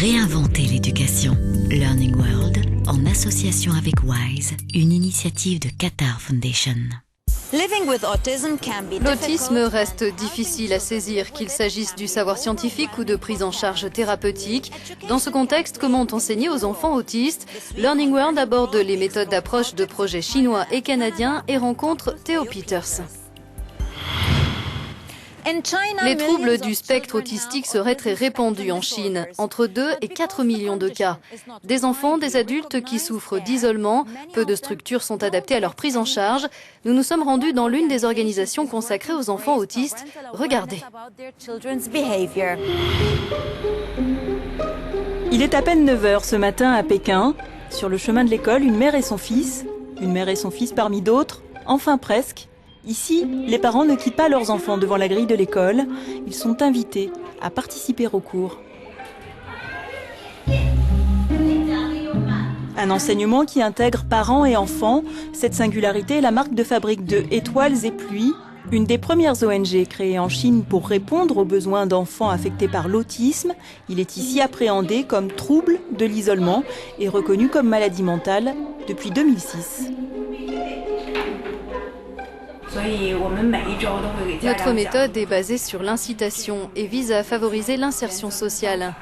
Réinventer l'éducation. Learning World, en association avec WISE, une initiative de Qatar Foundation. L'autisme reste difficile à saisir, qu'il s'agisse du savoir scientifique ou de prise en charge thérapeutique. Dans ce contexte, comment enseigner aux enfants autistes? Learning World aborde les méthodes d'approche de projets chinois et canadiens et rencontre Theo Peters. Les troubles du spectre autistique seraient très répandus en Chine, entre 2 et 4 millions de cas. Des enfants, des adultes qui souffrent d'isolement, peu de structures sont adaptées à leur prise en charge. Nous nous sommes rendus dans l'une des organisations consacrées aux enfants autistes. Regardez. Il est à peine 9 h ce matin à Pékin. Sur le chemin de l'école, une mère et son fils parmi d'autres, enfin presque. Ici, les parents ne quittent pas leurs enfants devant la grille de l'école. Ils sont invités à participer au cours. Un enseignement qui intègre parents et enfants. Cette singularité est la marque de fabrique de Étoiles et Pluies, une des premières ONG créées en Chine pour répondre aux besoins d'enfants affectés par l'autisme. Il est ici appréhendé comme trouble de l'isolement et reconnu comme maladie mentale depuis 2006. Notre méthode est basée sur l'incitation et vise à favoriser l'insertion sociale.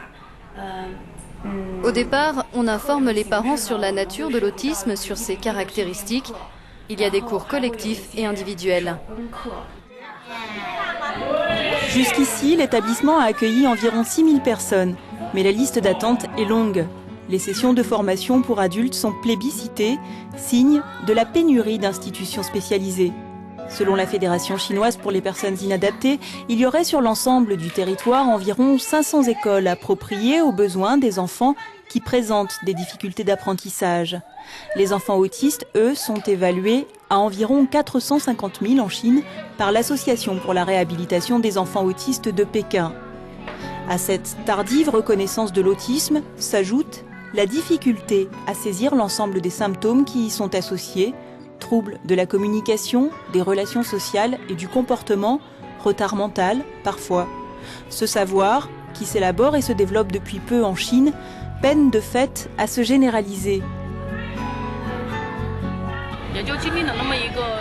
Au départ, on informe les parents sur la nature de l'autisme, sur ses caractéristiques. Il y a des cours collectifs et individuels. Jusqu'ici, l'établissement a accueilli environ 6000 personnes, mais la liste d'attente est longue. Les sessions de formation pour adultes sont plébiscitées, signe de la pénurie d'institutions spécialisées. Selon la Fédération chinoise pour les personnes inadaptées, il y aurait sur l'ensemble du territoire environ 500 écoles appropriées aux besoins des enfants qui présentent des difficultés d'apprentissage. Les enfants autistes, eux, sont évalués à environ 450 000 en Chine par l'Association pour la réhabilitation des enfants autistes de Pékin. À cette tardive reconnaissance de l'autisme s'ajoute la difficulté à saisir l'ensemble des symptômes qui y sont associés: troubles de la communication, des relations sociales et du comportement, retard mental parfois. Ce savoir, qui s'élabore et se développe depuis peu en Chine, peine de fait à se généraliser.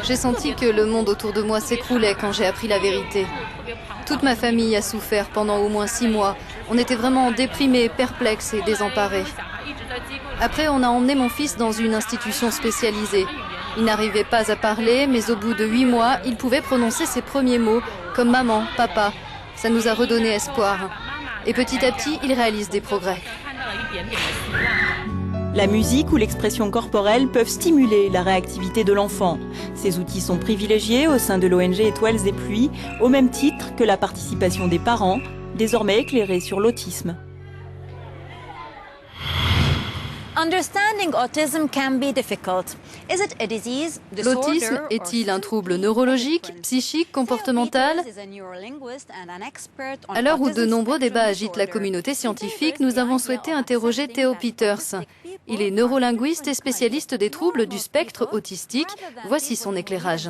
J'ai senti que le monde autour de moi s'écroulait quand j'ai appris la vérité. Toute ma famille a souffert pendant au moins 6 mois. On était vraiment déprimés, perplexes et désemparés. Après, on a emmené mon fils dans une institution spécialisée. Il n'arrivait pas à parler, mais au bout de 8 mois, il pouvait prononcer ses premiers mots, comme maman, papa. Ça nous a redonné espoir. Et petit à petit, il réalise des progrès. La musique ou l'expression corporelle peuvent stimuler la réactivité de l'enfant. Ces outils sont privilégiés au sein de l'ONG Étoiles et Pluies, au même titre que la participation des parents, désormais éclairés sur l'autisme. L'autisme est-il un trouble neurologique, psychique, comportemental? À l'heure où de nombreux débats agitent la communauté scientifique, nous avons souhaité interroger Theo Peters. Il est neurolinguiste et spécialiste des troubles du spectre autistique. Voici son éclairage.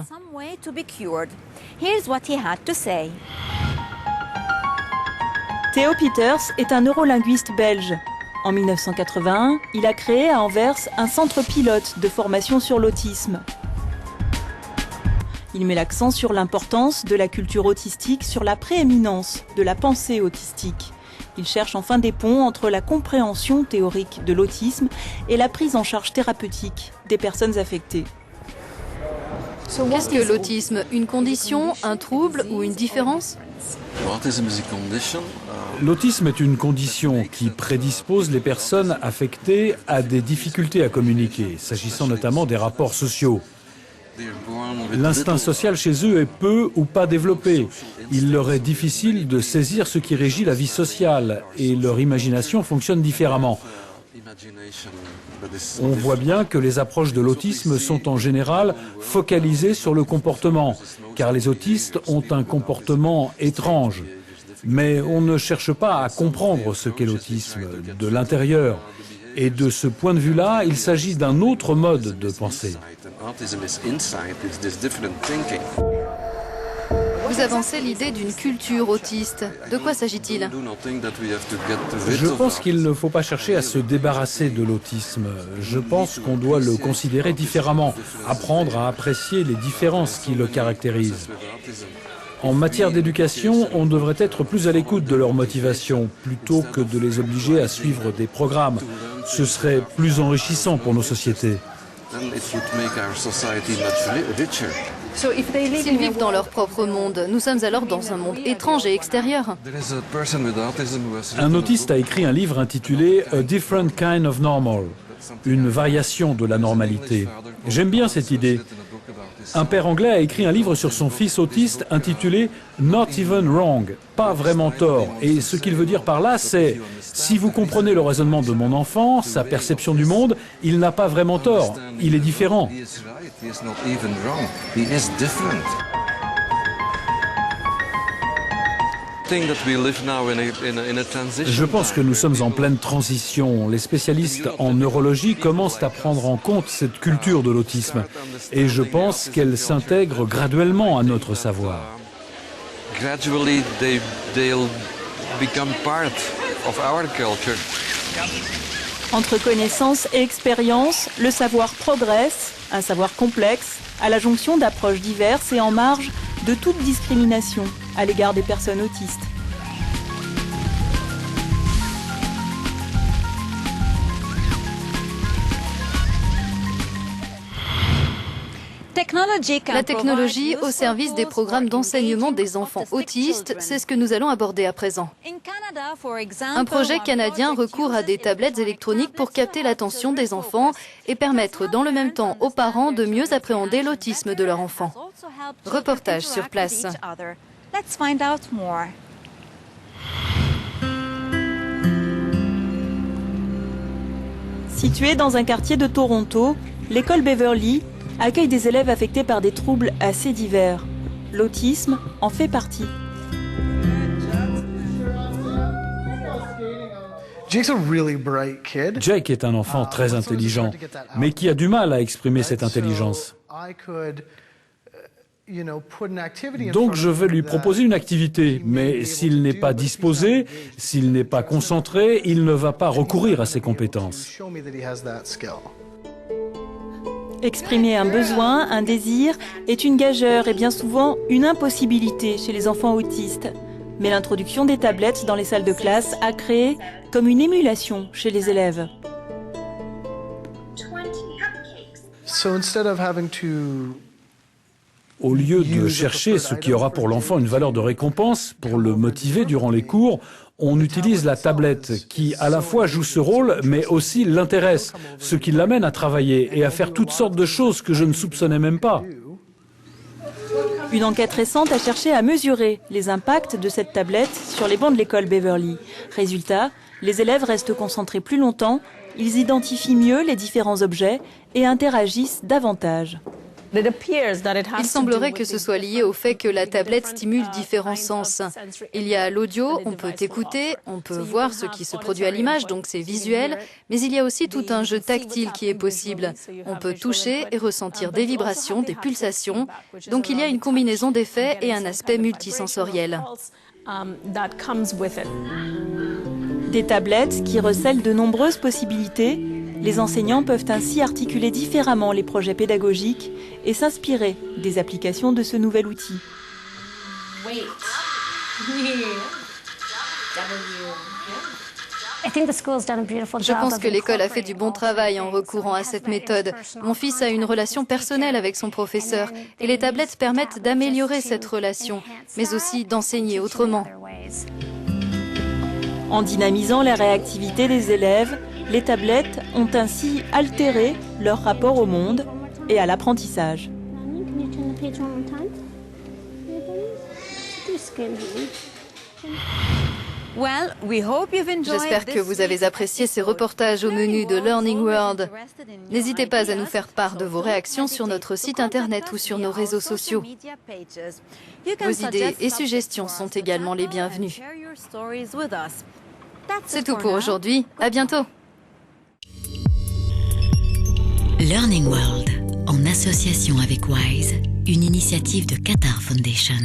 Theo Peters est un neurolinguiste belge. En 1981, il a créé à Anvers un centre pilote de formation sur l'autisme. Il met l'accent sur l'importance de la culture autistique, sur la prééminence de la pensée autistique. Il cherche enfin des ponts entre la compréhension théorique de l'autisme et la prise en charge thérapeutique des personnes affectées. Qu'est-ce que l'autisme? Une condition, un trouble ou une différence? L'autisme est une condition qui prédispose les personnes affectées à des difficultés à communiquer, s'agissant notamment des rapports sociaux. L'instinct social chez eux est peu ou pas développé. Il leur est difficile de saisir ce qui régit la vie sociale et leur imagination fonctionne différemment. On voit bien que les approches de l'autisme sont en général focalisées sur le comportement, car les autistes ont un comportement étrange. Mais on ne cherche pas à comprendre ce qu'est l'autisme de l'intérieur. Et de ce point de vue-là, il s'agit d'un autre mode de pensée. Vous Vous avancez l'idée d'une culture autiste. De quoi s'agit-il? Je pense qu'il ne faut pas chercher à se débarrasser de l'autisme. Je pense qu'on doit le considérer différemment, apprendre à apprécier les différences qui le caractérisent. En matière d'éducation, on devrait être plus à l'écoute de leurs motivations, plutôt que de les obliger à suivre des programmes. Ce serait plus enrichissant pour nos sociétés. S'ils vivent dans leur propre monde, nous sommes alors dans un monde étrange et extérieur. Un autiste a écrit un livre intitulé « A Different Kind of Normal », une variation de la normalité. J'aime bien cette idée. Un père anglais a écrit un livre sur son fils autiste intitulé « Not Even Wrong », pas vraiment tort. Et ce qu'il veut dire par là, c'est « si vous comprenez le raisonnement de mon enfant, sa perception du monde, il n'a pas vraiment tort, il est différent ». Je pense que nous sommes en pleine transition. Les spécialistes en neurologie commencent à prendre en compte cette culture de l'autisme. Et je pense qu'elle s'intègre graduellement à notre savoir. Entre connaissance et expérience, le savoir progresse, un savoir complexe, à la jonction d'approches diverses et en marge de toute discrimination à l'égard des personnes autistes. La technologie au service des programmes d'enseignement des enfants autistes, c'est ce que nous allons aborder à présent. Un projet canadien recourt à des tablettes électroniques pour capter l'attention des enfants et permettre dans le même temps aux parents de mieux appréhender l'autisme de leur enfant. Reportage sur place. Située dans un quartier de Toronto, l'école Beverly accueille des élèves affectés par des troubles assez divers. L'autisme en fait partie. Jake est un enfant très intelligent, mais qui a du mal à exprimer cette intelligence. Donc je vais lui proposer une activité, mais s'il n'est pas disposé, s'il n'est pas concentré, il ne va pas recourir à ses compétences. Exprimer un besoin, un désir, est une gageure et bien souvent une impossibilité chez les enfants autistes. Mais l'introduction des tablettes dans les salles de classe a créé comme une émulation chez les élèves. Au lieu de chercher ce qui aura pour l'enfant une valeur de récompense, pour le motiver durant les cours, on utilise la tablette qui à la fois joue ce rôle, mais aussi l'intéresse, ce qui l'amène à travailler et à faire toutes sortes de choses que je ne soupçonnais même pas. Une enquête récente a cherché à mesurer les impacts de cette tablette sur les bancs de l'école Beverly. Résultat, les élèves restent concentrés plus longtemps, ils identifient mieux les différents objets et interagissent davantage. Il semblerait que ce soit lié au fait que la tablette stimule différents sens. Il y a l'audio, on peut écouter, on peut voir ce qui se produit à l'image, donc c'est visuel, mais il y a aussi tout un jeu tactile qui est possible. On peut toucher et ressentir des vibrations, des pulsations, donc il y a une combinaison d'effets et un aspect multisensoriel. Des tablettes qui recèlent de nombreuses possibilités. Les enseignants peuvent ainsi articuler différemment les projets pédagogiques et s'inspirer des applications de ce nouvel outil. Je pense que l'école a fait du bon travail en recourant à cette méthode. Mon fils a une relation personnelle avec son professeur et les tablettes permettent d'améliorer cette relation, mais aussi d'enseigner autrement. En dynamisant la réactivité des élèves, les tablettes ont ainsi altéré leur rapport au monde et à l'apprentissage. J'espère que vous avez apprécié ces reportages au menu de Learning World. N'hésitez pas à nous faire part de vos réactions sur notre site internet ou sur nos réseaux sociaux. Vos idées et suggestions sont également les bienvenues. C'est tout pour aujourd'hui. À bientôt. Learning World, en association avec WISE, une initiative de Qatar Foundation.